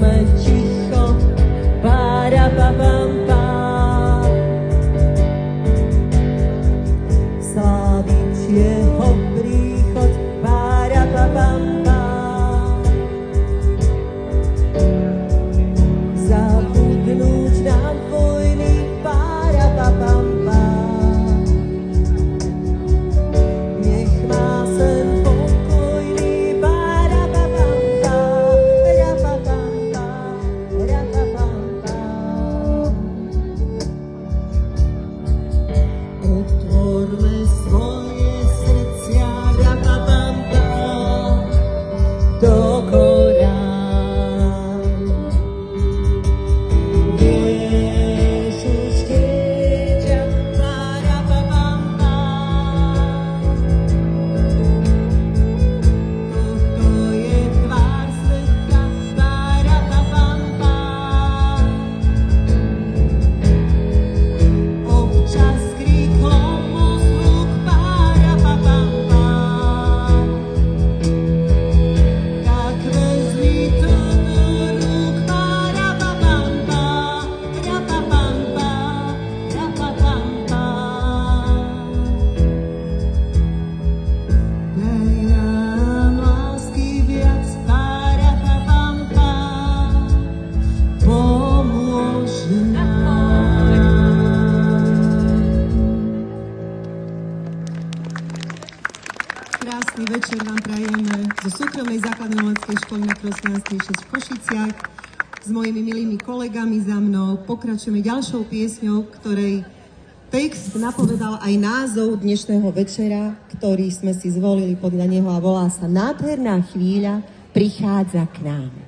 sme ticho, para pa pam pa. Sláviť jeho príchod, para pa pam pa. Zabudnúť nám vojny, para pa pam pa. Nech má sen pokojný, para pa pam pa, ra pa pam pa, ra pa pam pa. Otvorme svoje srdcia, ra pa pam pa, do Korán. Ježiš dieťa, para pa pam pa. Toto je tvár sveta, para pa pam pa. Občas krík hlomoslúk, para pa pam pa. Tak vezmi to do rúk, para pa pam pa, ra pa pam pa, ra pa pam pa. Daj nám lásky viac, para pa pam pa. Pomôž nám. Krásny večer vám prajeme zo súkromnej základnej umeleckej školy na Kresťanskej 6 v Košiciach. S mojimi milými kolegami za mnou pokračujeme ďalšou piesňou, ktorej text napovedal aj názov dnešného večera, ktorý sme si zvolili podľa neho a volá sa Nádherná chvíľa prichádza k nám.